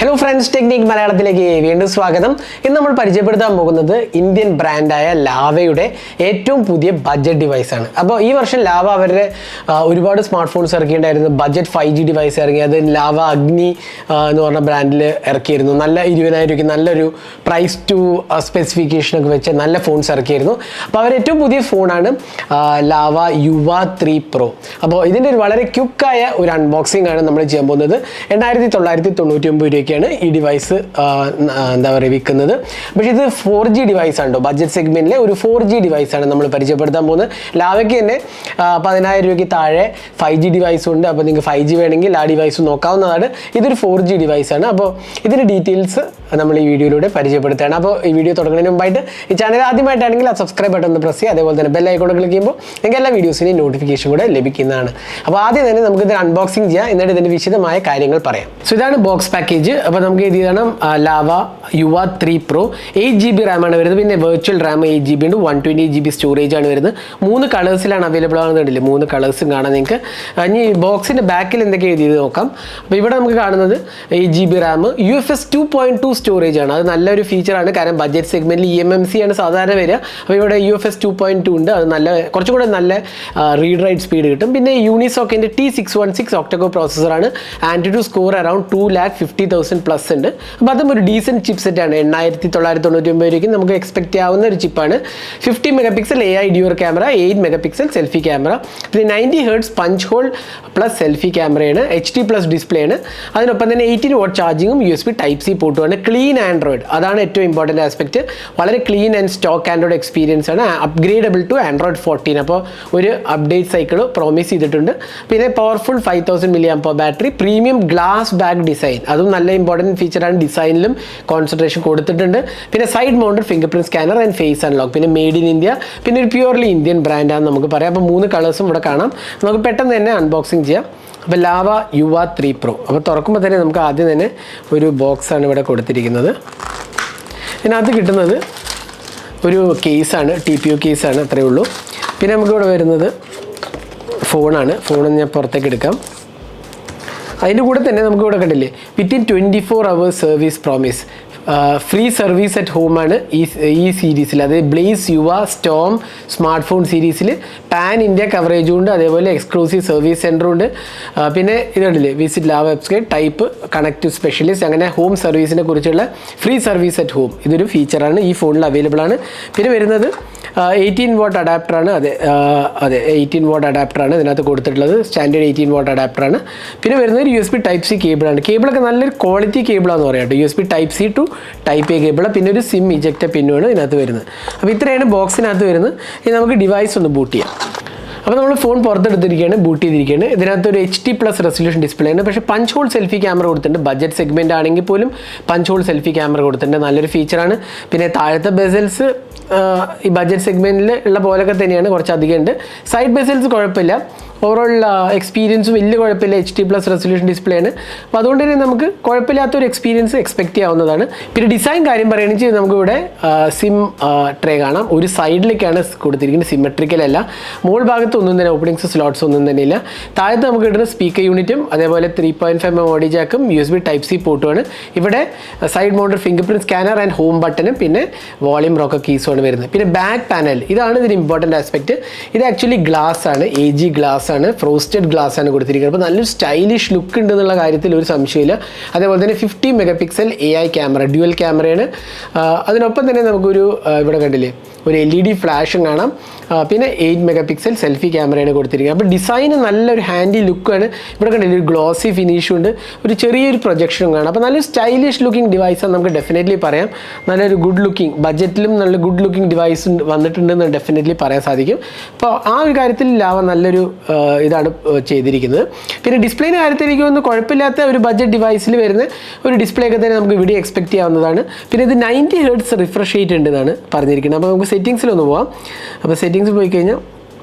Hello friends, technique മലയാളത്തിലേക്ക് വീണ്ടും സ്വാഗതം. ഇന്ന് നമ്മൾ പരിചയപ്പെടുത്താൻ പോകുന്നത് ഇന്ത്യൻ ബ്രാൻഡായ ലാവയുടെ ഏറ്റവും പുതിയ ബഡ്ജറ്റ് ഡിവൈസാണ്. അപ്പോൾ ഈ വർഷം ലാവ അവരുടെ ഒരുപാട് സ്മാർട്ട് ഫോൺസ് ഇറക്കിയിട്ടുണ്ടായിരുന്നു. ബഡ്ജറ്റ് 5G ഡിവൈസ് ഇറങ്ങി, അത് ലാവ അഗ്നി എന്ന് പറഞ്ഞ ബ്രാൻഡിൽ ഇറക്കിയിരുന്നു. നല്ല 20,000 രൂപയ്ക്ക് നല്ലൊരു പ്രൈസ് ടു സ്പെസിഫിക്കേഷനൊക്കെ വെച്ച് നല്ല ഫോൺസ് ഇറക്കിയിരുന്നു. അപ്പോൾ അവർ ഏറ്റവും പുതിയ ഫോണാണ് ലാവ യുവ 3 Pro. അപ്പോൾ ഇതിൻ്റെ ഒരു വളരെ ക്വിക്കായ ഒരു അൺബോക്സിംഗ് ആണ് നമ്മൾ ചെയ്യാൻ പോകുന്നത്. 8,999 രൂപയ്ക്ക് ഈ ഡിവൈസ് എന്താ പറയുക വിൽക്കുന്നത്. പക്ഷേ ഇത് 4G ഡിവൈസ് ആണ്. ബഡ്ജറ്റ് സെഗ്മെന്റിലെ ഒരു 4G ഡിവൈസാണ് നമ്മൾ പരിചയപ്പെടുത്താൻ പോകുന്നത്. ലാവയ്ക്ക് തന്നെ 10,000 രൂപയ്ക്ക് താഴെ 5G ഡിവൈസും ഉണ്ട്. അപ്പോൾ നിങ്ങൾക്ക് 5G വേണമെങ്കിൽ ആ ഡിവൈസ് നോക്കാവുന്നതാണ്. ഇതൊരു 4G ഡിവൈസാണ്. അപ്പോൾ ഇതിൻ്റെ ഡീറ്റെയിൽസ് നമ്മൾ ഈ വീഡിയോയിലൂടെ പരിചയപ്പെടുത്തുകയാണ്. അപ്പോൾ ഈ വീഡിയോ തുടങ്ങുന്നതിന് മുമ്പായിട്ട് ഈ ചാനൽ ആദ്യമായിട്ടാണെങ്കിൽ ആ സബ്സ്ക്രൈബ് ബട്ടൺ ഒന്ന് പ്രസ് ചെയ്യുക. അതേപോലെ തന്നെ ബെൽ ഐക്കൺ ക്ലിക്ക് ചെയ്യുമ്പോൾ നിങ്ങൾക്ക് എല്ലാ വീഡിയോസിൻ്റെയും നോട്ടിഫിക്കേഷൻ കൂടെ ലഭിക്കുന്നതാണ്. അപ്പോൾ ആദ്യം തന്നെ നമുക്ക് ഇത് അൺബോക്സിംഗ് ചെയ്യാം, എന്നിട്ട് ഇതിൻ്റെ വിശദമായ കാര്യങ്ങൾ പറയാം. സോ ഇതാണ് ബോക്സ് പാക്കേജ്. അപ്പോൾ നമുക്ക് ഇത് ചെയ്യണം. ലാവ യുവ 3 Pro 8GB റാമാണ് വരുന്നത്. പിന്നെ വെർച്വൽ റാം 8GB ഉണ്ട്. 128GB സ്റ്റോറേജ് ആണ് വരുന്നത്. 3 കളേഴ്സിലാണ് അവൈലബിൾ ആകുന്നുണ്ടല്ലേ. 3 കളേഴ്സും കാണാം നിങ്ങൾക്ക്. ഇനി ബോക്സിൻ്റെ ബാക്കിൽ എന്തൊക്കെ എഴുതിയത് നോക്കാം. അപ്പോൾ ഇവിടെ നമുക്ക് കാണുന്നത് 8GB റാം, UFS 2.2 സ്റ്റോറേജ് ആണ്. അത് നല്ലൊരു ഫീച്ചറാണ്, കാരണം ബഡ്ജറ്റ് സെഗ്മെന്റിൽ EMMC ആണ് സാധാരണ വരിക. അപ്പോൾ ഇവിടെ UFS 2.2 ഉണ്ട്. അത് നല്ല കുറച്ചും കൂടെ നല്ല റീഡ് റൈറ്റ് സ്പീഡ് കിട്ടും. പിന്നെ യൂണിസോക്കിൻ്റെ T616 ഒക്ടകോ പ്രോസസ്സറാണ്. ആൻറ്റിറ്റ്യൂഡ് സ്കോർ അറൌണ്ട് 2,50,000 പ്ലസ് ഉണ്ട്. അപ്പോൾ അതും ഒരു ഡീസൻറ്റ് ചിപ്പ് സെറ്റാണ്. 8,999 രൂപയ്ക്ക് നമുക്ക് എക്സ്പെക്ട് ചെയ്യാവുന്ന ഒരു ചിപ്പാണ്. 50 MP AI dual camera, 8 MP selfie camera, പിന്നെ 90 Hz punch hole plus selfie ക്യാമറയാണ്. HD+ ഡിസ്പ്ലേ ആണ്. അതിനൊപ്പം തന്നെ 18W ചാർജിങ്ങും USB Type-C പോർട്ടുമാണ്. ക്ലീൻ ആൻഡ്രോയിഡ്, അതാണ് ഏറ്റവും ഇമ്പോർട്ടൻറ്റ് ആസ്പെക്റ്റ്. വളരെ clean and stock Android experience ആണ്. Upgradable to Android 14. അപ്പോൾ ഒരു അപ്ഡേറ്റ് സൈക്കിൾ പ്രോമിസ് ചെയ്തിട്ടുണ്ട്. പിന്നെ powerful 5000 mAh battery, premium glass back design, അതും നല്ല ഇമ്പോർട്ടൻറ്റ് ഫീച്ചറാണ്. ഡിസൈനിലും കോൺസെൻട്രേഷൻ കൊടുത്തിട്ടുണ്ട്. പിന്നെ side mounted finger print scanner and face unlock. പിന്നെ മെയ്ഡ് ഇൻ ഇന്ത്യ, പിന്നെ ഒരു പ്യൂർലി ഇന്ത്യൻ ബ്രാൻഡാണെന്ന് നമുക്ക് പറയാം. അപ്പോൾ 3 കളേഴ്സും ഇവിടെ കാണാം. നമുക്ക് പെട്ടെന്ന് തന്നെ അൺബോക്സിങ് ചെയ്യാം. അപ്പോൾ ലാവ യുവ 3 Pro. അപ്പോൾ തുറക്കുമ്പോൾ തന്നെ നമുക്ക് ആദ്യം തന്നെ ഒരു ബോക്സാണ് ഇവിടെ കൊടുത്തിരിക്കുന്നത്. ഇതിനകത്ത് കിട്ടുന്നത് ഒരു കേസാണ്, TPU കേസാണ്, അത്രയേ ഉള്ളൂ. പിന്നെ നമുക്കിവിടെ വരുന്നത് ഫോണാണ്. ഫോൺ ഞാൻ പുറത്തേക്ക് എടുക്കാം. അതിൻ്റെ കൂടെ തന്നെ നമുക്കിവിടെ കണ്ടില്ലേ, within 24 hours service promise, free service at ഹോമാണ് ഈ സീരീസിൽ. അത് Blaze Yuva Storm smart phone സീരീസിൽ പാൻ ഇന്ത്യ കവറേജും ഉണ്ട്. അതേപോലെ എക്സ്ക്ലൂസീവ് സർവീസ് സെൻറ്ററും ഉണ്ട്. പിന്നെ ഇതുണ്ടല്ലേ, visit Lava website, type connective specialist, അങ്ങനെ ഹോം സർവീസിനെ കുറിച്ചുള്ള ഫ്രീ സർവീസ് അറ്റ് ഹോം, ഇതൊരു ഫീച്ചറാണ് ഈ ഫോണിൽ അവൈലബിൾ ആണ്. പിന്നെ വരുന്നത് 18W അഡാപ്റ്ററാണ്. അതെ 18W അഡാപ്റ്ററാണ് ഇതിനകത്ത് കൊടുത്തിട്ടുള്ളത്. Standard 18W അഡാപ്റ്ററാണ്. പിന്നെ വരുന്നത് USB Type-C കേബിളാണ്. കേബിളൊക്കെ നല്ലൊരു ക്വാളിറ്റി കേബിളാണെന്ന് പറയാം കേട്ടോ. USB Type-C to Type-A cable, പിന്നെ ഒരു സിം ഇജക്റ്റർ പിന്നുമാണ് ഇതിനകത്ത് വരുന്നത്. അപ്പോൾ ഇത്രയാണ് ബോക്സിനകത്ത് വരുന്നത്. ഇനി നമുക്ക് ഡിവൈസ് ഒന്ന് ബൂട്ട് ചെയ്യാം. അപ്പോൾ നമ്മൾ ഫോൺ പുറത്തെടുത്തിരിക്കുകയാണ്, ബൂട്ട് ചെയ്തിരിക്കുകയാണ്. ഇതിനകത്ത് ഒരു HD+ റെസൊല്യൂഷൻ ഡിസ്പ്ലേ ആണ്. പക്ഷേ പഞ്ച് ഹോൾ സെൽഫി ക്യാമറ കൊടുത്തിട്ടുണ്ട്. ബഡ്ജറ്റ് സെഗ്മെൻ്റ് ആണെങ്കിൽ പോലും പഞ്ച് ഹോൾ സെൽഫി ക്യാമറ കൊടുത്തിട്ടുണ്ട്. നല്ലൊരു ഫീച്ചറാണ്. പിന്നെ താഴത്തെ ബെസൽസ് ഈ ബഡ്ജറ്റ് സെഗ്മെൻറ്റിൽ ഉള്ള പോലൊക്കെ തന്നെയാണ്, കുറച്ചധികം ഉണ്ട്. സൈഡ് ബെസൽസ് കുഴപ്പമില്ല. ഓവറോൾ എക്സ്പീരിയൻസ് വലിയ കുഴപ്പമില്ല. HD+ റെസൊല്യൂഷൻ ഡിസ്പ്ലേ ആണ്. അപ്പോൾ അതുകൊണ്ട് തന്നെ നമുക്ക് കുഴപ്പമില്ലാത്തൊരു എക്സ്പീരിയൻസ് എക്സ്പെക്ട് ചെയ്യാവുന്നതാണ്. പിന്നെ ഡിസൈൻ കാര്യം പറയുകയാണെങ്കിൽ നമുക്കിവിടെ സിം ട്രേ കാണാം. ഒരു സൈഡിലേക്കാണ് കൊടുത്തിരിക്കുന്നത്, സിമെട്രിക്കൽ അല്ല. മുകൾ ഭാഗത്ത് ഒന്നും തന്നെ ഓപ്പണിങ്സ് സ്ലോട്ട്സ് ഒന്നും തന്നെ ഇല്ല. താഴത്ത് നമുക്ക് കിട്ടുന്ന സ്പീക്കർ യൂണിറ്റും അതേപോലെ 3.5mm ഓഡിയോ ജാക്കും USB Type-C പോർട്ടുമാണ്. ഇവിടെ side mounted finger print scanner and home ബട്ടനും പിന്നെ വോളിയം റോക്കർ കീസുമാണ് വരുന്നത്. പിന്നെ ബാക്ക് പാനൽ, ഇതാണ് ഇതിന് ഇമ്പോർട്ടൻ്റ് ആസ്പെക്റ്റ്. ഇത് ആക്ച്വലി ഗ്ലാസ് ആണ്, AG ഗ്ലാസ് ആണ്, ഫ്രോസ്റ്റഡ് ഗ്ലാസ് ആണ് കൊടുത്തിരിക്കുന്നത്. അപ്പോൾ നല്ലൊരു സ്റ്റൈലിഷ് ലുക്ക് ഉണ്ട് എന്നുള്ള കാര്യത്തിൽ ഒരു സംശയമില്ല. അതേപോലെ തന്നെ 50 MP AI ക്യാമറ, ഡ്യുവൽ ക്യാമറയാണ്. അതിനൊപ്പം തന്നെ നമുക്കൊരു ഇവിടെ കണ്ടില്ലേ ഒരു LED ഫ്ലാഷും കാണാം. പിന്നെ 8 MP സെൽഫി ക്യാമറയാണ് കൊടുത്തിരിക്കുന്നത്. അപ്പോൾ ഡിസൈന് നല്ലൊരു ഹാൻഡി ലുക്കാണ്. ഇവിടെ കണ്ടില്ലേ ഒരു ഗ്ലോസി ഫിനിഷും ഉണ്ട്, ഒരു ചെറിയൊരു പ്രൊജക്ഷനും കാണാം. അപ്പോൾ നല്ലൊരു സ്റ്റൈലിഷ് ലുക്കിംഗ് ഡിവൈസാണ് നമുക്ക് ഡെഫിനറ്റ്ലി പറയാം. നല്ലൊരു ഗുഡ് ലുക്കിംഗ്, ബഡ്ജറ്റിലും നല്ല ഗുഡ് ലുക്കിംഗ് ഡിവൈസ് വന്നിട്ടുണ്ടെന്ന് ഡെഫിനറ്റ്ലി പറയാൻ സാധിക്കും. അപ്പോൾ ആ ഒരു കാര്യത്തിൽ ലാവ നല്ലൊരു ഇതാണ് ചെയ്തിരിക്കുന്നത്. പിന്നെ ഡിസ്പ്ലേൻ്റെ കാര്യത്തിൽ എനിക്ക് തോന്നുന്നു കുഴപ്പമില്ലാത്ത ഒരു ബഡ്ജറ്റ് ഡിവൈസിൽ വരുന്ന ഒരു ഡിസ്പ്ലേ ഒക്കെ തന്നെ നമുക്ക് ഇവിടെ എക്സ്പെക്ട് ചെയ്യാവുന്നതാണ്. പിന്നെ ഇത് 90 Hz റിഫ്രഷ് റേറ്റ് ഉണ്ടെന്നാണ് പറഞ്ഞിരിക്കുന്നത്. അപ്പോൾ നമുക്ക് സെറ്റിങ്സിലൊന്ന് പോവാം. അപ്പോൾ സെറ്റിങ്സിൽ പോയി കഴിഞ്ഞാൽ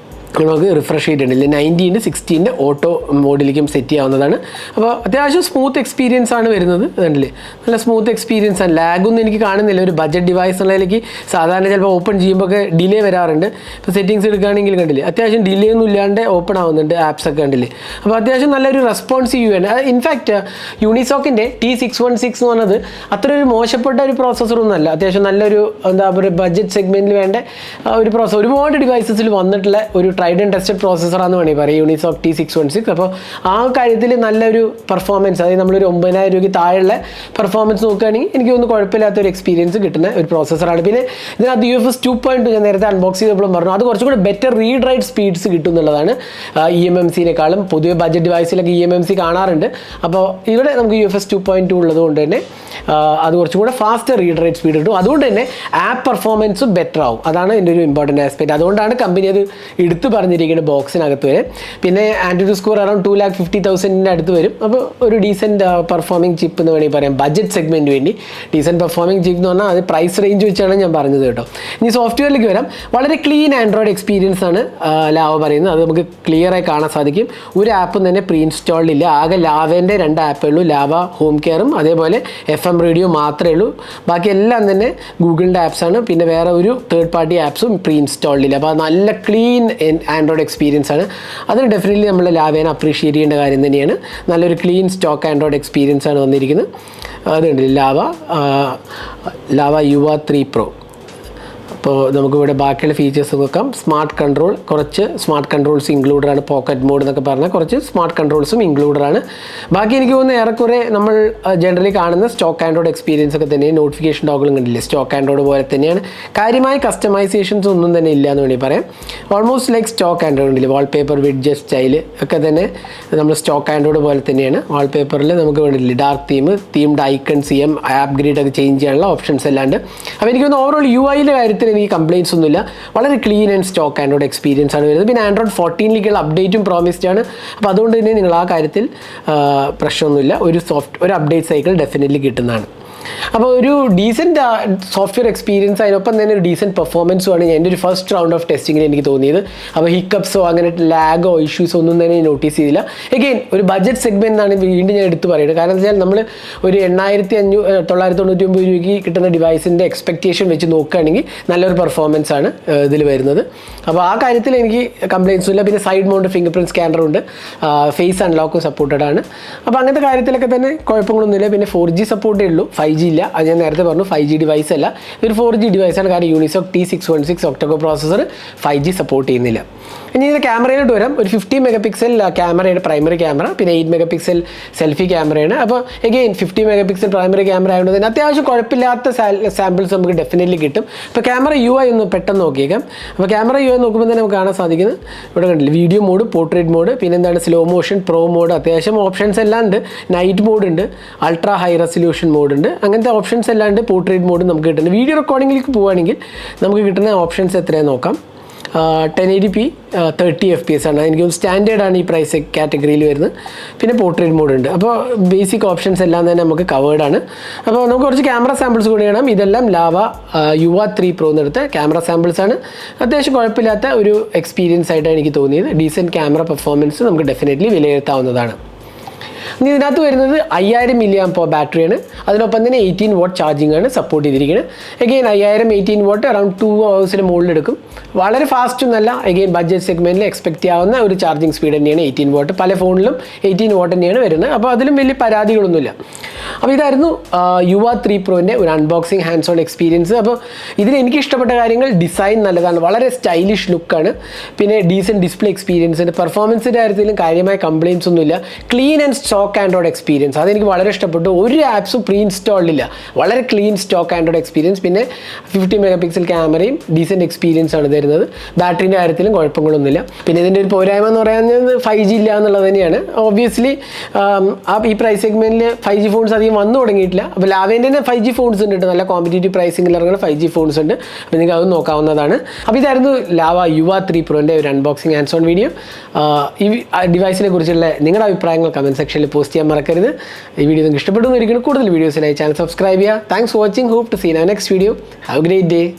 നമുക്ക് റിഫ്രഷ് ചെയ്തിട്ടുണ്ടല്ലേ 90 60 ഓട്ടോ മോഡിലേക്കും സെറ്റ് ചെയ്യാവുന്നതാണ്. അപ്പോൾ അത്യാവശ്യം സ്മൂത്ത് എക്സ്പീരിയൻസ് ആണ് വരുന്നത്. അതുകൊണ്ടല്ലേ നല്ല സ്മൂത്ത് എക്സ്പീരിയൻസ് ആണ്. ലാഗൊന്നും എനിക്ക് കാണുന്നില്ല. ഒരു ബഡ്ജറ്റ് ഡിവൈസ് ഉള്ളതിലേക്ക് സാധാരണ ചിലപ്പോൾ ഓപ്പൺ ചെയ്യുമ്പോൾ ഒക്കെ ഡിലേ വരാറുണ്ട്. ഇപ്പോൾ സെറ്റിങ്സ് എടുക്കുകയാണെങ്കിൽ കണ്ടില്ലേ അത്യാവശ്യം ഡിലേ ഒന്നും ഇല്ലാണ്ട് ഓപ്പൺ ആവുന്നുണ്ട് ആപ്സ് ഒക്കെ കണ്ടില്ലേ. അപ്പോൾ അത്യാവശ്യം നല്ലൊരു റെസ്പോൺസീവ് ആണ്. ഇൻഫാക്റ്റ് യൂണിസോക്കിൻ്റെ T616 എന്ന് പറഞ്ഞത് അത്ര ഒരു മോശപ്പെട്ട ഒരു പ്രോസസ്സറൊന്നും അല്ല. അത്യാവശ്യം നല്ലൊരു എന്താ പറയുക ബഡ്ജറ്റ് സെഗ്മെൻറ്റിൽ വേണ്ട ഒരു പ്രോസസ്സർ ഒരുപാട് ഡിവൈസസിൽ വന്നിട്ടുള്ള ഒരു ട്രൈഡ് ആൻഡ് ടെസ്റ്റഡ് പ്രോസസ്സറാണെന്ന് വേണമെങ്കിൽ പറയാം യൂണിസോക്ക് T616. അപ്പോൾ ആ കാര്യത്തിൽ നല്ലൊരു പെർഫോമൻസ്, അതായത് നമ്മളൊരു 9000 രൂപയ്ക്ക് താഴെയുള്ള പെർഫോമൻസ് നോക്കുകയാണെങ്കിൽ എനിക്ക് തോന്നുന്നു കുഴപ്പമില്ലാത്തൊരു എക്സ്പീരിയൻസ് കിട്ടുന്ന ഒരു പ്രോസസ്സറാണ്. പിന്നെ ഇതിനകത്ത് UFS 2.2 ഞാൻ നേരത്തെ അൺബോക്സ് ചെയ്തപ്പോഴും പറഞ്ഞു അത് കുറച്ചും കൂടി ബെറ്റർ റീഡ് റൈറ്റ് സ്പീഡ്സ് കിട്ടും എന്നുള്ളതാണ്. eMMCനേക്കാളും പൊതുവെ ബഡ്ജറ്റ് ഡിവൈസിലൊക്കെ eMMC കാണാറുണ്ട്. അപ്പോൾ ഇവിടെ നമുക്ക് UFS 2.2 ഉള്ളത് കൊണ്ട് തന്നെ അത് കുറച്ചും കൂടെ ഫാസ്റ്റ് റീഡ് റൈറ്റ് സ്പീഡ് കിട്ടും. അതുകൊണ്ട് തന്നെ ആപ്പ് പെർഫോമൻസും ബെറ്റർ ആവും. അതാണ് എൻ്റെ ഒരു ഇമ്പോർട്ടൻറ്റ് ആസ്പെക്ട്. അതുകൊണ്ടാണ് കമ്പനി അത് എടുത്തു പറഞ്ഞിരിക്കുന്നത് ബോക്സിനകത്ത് വരെ. പിന്നെ ആൻഡ്രോയിഡ് സ്കോർ അറൗണ്ട് 2,50,000 അടുത്ത് വരും. അപ്പോൾ ഒരു ഡീസൻറ്റ് പെർഫോമിംഗ് ചിപ്പ് എന്ന് വേണമെങ്കിൽ പറയാം ബഡ്ജറ്റ് സെഗ്മെൻറ്റ് വേണ്ടി. ഡീസൻറ്റ് പെർഫോമിംഗ് ചിപ്പ് എന്ന് പറഞ്ഞാൽ അത് പ്രൈസ് റേഞ്ച് വെച്ചാണ് ഞാൻ പറഞ്ഞത് കേട്ടോ. ഇനി സോഫ്റ്റ്വെയറിലേക്ക് വരാം. വളരെ ക്ലീൻ ആൻഡ്രോയിഡ് എക്സ്പീരിയൻസ് ആണ് ലാവ പറയുന്നത്. അത് നമുക്ക് ക്ലിയറായി കാണാൻ സാധിക്കും. ഒരു ആപ്പും തന്നെ പ്രീ ഇൻസ്റ്റാൾഡ് ഇല്ല. ആകെ ലാവേൻ്റെ 2 ആപ്പേ ഉള്ളൂ. ലാവ ഹോം കെയറും അതേപോലെ FM റേഡിയോ മാത്രമേ ഉള്ളൂ. ബാക്കി എല്ലാം തന്നെ ഗൂഗിളിൻ്റെ ആപ്സാണ്. പിന്നെ വേറെ ഒരു തേർഡ് പാർട്ടി ആപ്സും പ്രീ ഇൻസ്റ്റാൾഡ് ഇല്ല. അപ്പോൾ നല്ല ക്ലീൻ ആൻഡ്രോയിഡ് എക്സ്പീരിയൻസ് ആണ്. അതിന് ഡെഫിനറ്റ്ലി നമ്മൾ ലാവേനെ അപ്രീഷിയേറ്റ് ചെയ്യേണ്ട കാര്യം തന്നെയാണ്. നല്ലൊരു ക്ലീൻ സ്റ്റോക്ക് ആൻഡ്രോയിഡ് എക്സ്പീരിയൻസ് ആണ് വന്നിരിക്കുന്നത്. അതുണ്ട് ലാവ യുവ 3 Pro. അപ്പോൾ നമുക്കിവിടെ ബാക്കിയുള്ള ഫീച്ചേഴ്സ് നോക്കാം. സ്മാർട്ട് കൺട്രോൾ, കുറച്ച് സ്മാർട്ട് കൺട്രോൾസ് ഇൻക്ലൂഡറാണ്. പോക്കറ്റ് മോഡ് എന്നൊക്കെ പറഞ്ഞാൽ കുറച്ച് സ്മാർട്ട് കൺട്രോൾസും ഇൻക്ലൂഡറാണ്. ബാക്കി എനിക്ക് തോന്നുന്നു ഏറെക്കുറെ നമ്മൾ ജനറലി കാണുന്ന സ്റ്റോക്ക് ആൻഡ്രോയിഡ് എക്സ്പീരിയൻസ് ഒക്കെ തന്നെ. നോട്ടിഫിക്കേഷൻ ടോഗിളും കണ്ടില്ലേ സ്റ്റോക്ക് ആൻഡ്രോയിഡ് പോലെ തന്നെയാണ്. കാര്യമായ കസ്റ്റമൈസേഷൻസ് ഒന്നും തന്നെ ഇല്ല എന്ന് വേണമെങ്കിൽ പറയാം. ഓൾമോസ്റ്റ് ലൈക്ക് സ്റ്റോക്ക് ആൻഡ്രോയിഡ് ഉണ്ടല്ലേ. വാൾപേപ്പർ വിഡ്ജറ്റ് സ്റ്റൈല് ഒക്കെ തന്നെ നമ്മൾ സ്റ്റോക്ക് ആൻഡ്രോയിഡ് പോലെ തന്നെയാണ്. വാൾപേപ്പറിൽ നമുക്ക് വേണ്ടിയില്ലേ ഡാർക്ക് തീംഡ് ഐക്കൺസ് ചെയ്യാം, ആപ്പ് ഗ്രിഡ് ഒക്കെ ചേഞ്ച് ചെയ്യാനുള്ള ഓപ്ഷൻസ് എല്ലാണ്ട്. അപ്പോൾ എനിക്ക് തോന്നുന്നു ഓവറോൾ UI കാര്യത്തിൽ എനിക്ക് കംപ്ലയിൻസ് ഒന്നുമില്ല. വളരെ clean and stock Android experience ആണ് വരുന്നത്. പിന്നെ ആൻഡ്രോയിഡ് 14 അപ്ഡേറ്റും പ്രോമിസ്ഡ് ആണ്. അപ്പോൾ അതുകൊണ്ട് തന്നെ നിങ്ങൾ ആ കാര്യത്തിൽ പ്രശ്നമൊന്നുമില്ല. ഒരു അപ്ഡേറ്റ് സൈക്കിൾ ഡെഫിനറ്റ്ലി കിട്ടുന്നതാണ്. അപ്പോൾ ഒരു ഡീസൻറ്റ് സോഫ്റ്റ്വെയർ എക്സ്പീരിയൻസ് അതിനൊപ്പം തന്നെ ഒരു ഡീസൻറ്റ് പെർഫോമൻസുമാണ് എൻ്റെ ഒരു ഫസ്റ്റ് റൗണ്ട് ഓഫ് ടെസ്റ്റിങ്ങിന് എനിക്ക് തോന്നിയത്. അപ്പോൾ ഹിക്കപ്സോ അങ്ങനെ ലാഗോ ഇഷ്യൂസോ ഒന്നും തന്നെ നോട്ടീസ് ചെയ്തില്ല. എഗെയിൻ ഒരു ബഡ്ജറ്റ് സെഗ്മെൻറ്റ് എന്നാണ് വീണ്ടും ഞാൻ എടുത്ത് പറയുന്നത്. കാരണം എന്താ വെച്ചാൽ നമ്മൾ ഒരു 8,999 രൂപയ്ക്ക് കിട്ടുന്ന ഡിവൈസിൻ്റെ എക്സ്പെക്റ്റേഷൻ വെച്ച് നോക്കുകയാണെങ്കിൽ നല്ലൊരു പെർഫോമൻസ് ആണ് ഇതിൽ വരുന്നത്. അപ്പോൾ ആ കാര്യത്തിൽ എനിക്ക് കംപ്ലയിൻസും ഇല്ല. പിന്നെ സൈഡ് മൗണ്ട് ഫിംഗർ പ്രിൻറ്റ് സ്കാനറുണ്ട്, ഫേസ് അൺലോക്കും സപ്പോർട്ടഡ് ആണ്. അപ്പോൾ അങ്ങനത്തെ കാര്യത്തിലൊക്കെ തന്നെ കുഴപ്പങ്ങളൊന്നുമില്ല. പിന്നെ 4G സപ്പോർട്ടേ ഉള്ളൂ, 5G ഇല്ല. അത് ഞാൻ നേരത്തെ പറഞ്ഞു 5G ഡിവൈസ് അല്ല, ഇതൊരു 4G ഡിവൈസാണ്. കാരണം യൂണിസോക്ക് T616 ഒക്ടകോ പ്രോസസ്സർ 5G സപ്പോർട്ട് ചെയ്യുന്നില്ല. ഇനി ഇതിൻ്റെ ക്യാമറയിലോട്ട് വരാം. ഒരു 50 മെഗാപിക്സൽ ക്യാമറയുടെ പ്രൈമറി ക്യാമറ, പിന്നെ 8 മെഗാപിക്സൽ സെൽഫി ക്യാമറയാണ്. അപ്പോൾ എഗെയിൻ 50 മെഗാപിക്സൽ പ്രൈമറി ക്യാമറ ആയതുകൊണ്ട് തന്നെ അത്യാവശ്യം കുഴപ്പമില്ലാത്ത സാമ്പിൾസ് നമുക്ക് ഡെഫിനറ്റ്ലി കിട്ടും. അപ്പോൾ ക്യാമറ UI ഒന്ന് പെട്ടെന്ന് നോക്കിയേക്കാം. അപ്പോൾ ക്യാമറ UI നോക്കുമ്പോൾ തന്നെ നമുക്ക് കാണാൻ സാധിക്കുന്നത് ഇവിടെ കണ്ടില്ല വീഡിയോ മോഡ്, പോർട്രേറ്റ് മോഡ്, പിന്നെ എന്താണ് സ്ലോ മോഷൻ, പ്രോ മോഡ്, അത്യാവശ്യം ഓപ്ഷൻസ് എല്ലാം ഉണ്ട്. നൈറ്റ് മോഡ് ഉണ്ട്, അൾട്രാ ഹൈ റെസൊല്യൂഷൻ മോഡ് ഉണ്ട്. അങ്ങനത്തെ ഓപ്ഷൻസ് എല്ലാം ഉണ്ട്. പോർട്രേറ്റ് മോഡ് നമുക്ക് കിട്ടുന്നത്. വീഡിയോ റെക്കോർഡിങ്ങിലേക്ക് പോവുകയാണെങ്കിൽ നമുക്ക് കിട്ടുന്ന ഓപ്ഷൻസ് എത്രയാണ് നോക്കാം. 1080p 30 FPS ആണ്. എനിക്ക് സ്റ്റാൻഡേർഡാണ് ഈ പ്രൈസ് കാറ്റഗറിയിൽ വരുന്നത്. പിന്നെ പോർട്രേറ്റ് മോഡ് ഉണ്ട്. അപ്പോൾ ബേസിക് ഓപ്ഷൻസ് എല്ലാം തന്നെ നമുക്ക് കവേർഡാണ്. അപ്പോൾ നമുക്ക് കുറച്ച് ക്യാമറ സാമ്പിൾസ് കൂടി വേണം. ഇതെല്ലാം ലാവ യുവ 3 Pro എന്നെടുത്ത ക്യാമറ സാമ്പിൾസ് ആണ്. അത്യാവശ്യം കുഴപ്പമില്ലാത്ത ഒരു എക്സ്പീരിയൻസ് ആയിട്ടാണ് എനിക്ക് തോന്നിയത്. ഡീസൻറ്റ് ക്യാമറ പെർഫോമൻസ് നമുക്ക് ഡെഫിനറ്റ്ലി വിലയിരുത്താവുന്നതാണ്. ഇനി ഇതിനകത്ത് വരുന്നത് 5000 mAh ബാറ്ററിയാണ്. അതിനൊപ്പം തന്നെ 18 watt ചാർജിങ് ആണ് സപ്പോർട്ട് ചെയ്തിരിക്കുന്നത്. എഗെയിൻ 5000 18 watt അറൗണ്ട് 2 hours മുകളിൽ എടുക്കും. വളരെ ഫാസ്റ്റ് ഒന്നല്ല. എഗെയിൻ ബഡ്ജറ്റ് സെഗ്മെൻറ്റിൽ എക്സ്പെക്ട് ചെയ്യാവുന്ന ഒരു ചാർജിങ് സ്പീഡ് തന്നെയാണ് 18 watt. പല ഫോണിലും 18 watt തന്നെയാണ് വരുന്നത്. അപ്പോൾ അതിലും വലിയ പരാതികളൊന്നുമില്ല. അപ്പോൾ ഇതായിരുന്നു യുവ 3 Proൻ്റെ ഒരു അൺബോക്സിങ് ഹാൻഡ്സ് ഓൺ എക്സ്പീരിയൻസ്. അപ്പോൾ ഇതിൽ എനിക്ക് ഇഷ്ടപ്പെട്ട കാര്യങ്ങൾ ഡിസൈൻ നല്ലതാണ്, വളരെ സ്റ്റൈലിഷ് ലുക്കാണ്, പിന്നെ ഡീസൻറ്റ് ഡിസ്പ്ലേ എക്സ്പീരിയൻസ് ഉണ്ട്. പെർഫോമൻസിൻ്റെ കാര്യത്തിലും കാര്യമായ കംപ്ലയിൻസ് ഒന്നുമില്ല. Clean and stock Android experience അതെനിക്ക് വളരെ ഇഷ്ടപ്പെട്ടു. ഒരു ആപ്സും പ്രീ ഇൻസ്റ്റാൾഡ് ഇല്ല. വളരെ ക്ലീൻ സ്റ്റോക്ക് ആൻഡ്രോയിഡ് എക്സ്പീരിയൻസ്. പിന്നെ 50 മെഗാപിക്സൽ ക്യാമറയും ഡീസൻറ്റ് എക്സ്പീരിയൻസ് ആണ് തരുന്നത്. ബാറ്ററിൻ്റെ കാര്യത്തിലും കുഴപ്പങ്ങളൊന്നുമില്ല. പിന്നെ ഇതിൻ്റെ ഒരു പോരായ്മ എന്ന് പറയുന്നത് 5G ഇല്ല എന്നുള്ളത് തന്നെയാണ്. ഒബ്വിയസ്ലി ഈ പ്രൈസ് സെഗ്മെൻറ്റിൽ 5G ഫോൺസ് അധികം വന്നു തുടങ്ങിയിട്ടില്ല. അപ്പോൾ ലാവേൻ്റെ തന്നെ 5G ഫോൺസ് ഉണ്ട്, നല്ല കോമ്പറ്റേറ്റീവ് പ്രൈസിംഗിൽ ഇറങ്ങുന്ന 5G ഫോൺസ് ഉണ്ട്. അപ്പോൾ നിങ്ങൾക്ക് അത് നോക്കാവുന്നതാണ്. അപ്പോൾ ഇതായിരുന്നു ലാവ യുവ 3 Proൻ്റെ ഒരു അൺബോക്സിംഗ് ഹാൻഡ്സ് ഓൺ വീഡിയോ. ഈ ഡിവൈസിനെ കുറിച്ചുള്ള നിങ്ങളുടെ അഭിപ്രായങ്ങൾ കമൻറ്റ് സെക്ഷനിൽ പോസ്റ്റ് ചെയ്യാൻ മറക്കരുത്. ഈ വീഡിയോ നിങ്ങൾക്ക് ഇഷ്ടപ്പെട്ടു എന്നിരിക്കുന്നു. കൂടുതൽ വീഡിയോസിനായി ചാനൽ സബ്സ്ക്രൈബ് ചെയ്യുക. Thanks for watching. Hope to see you next video. Have a great day.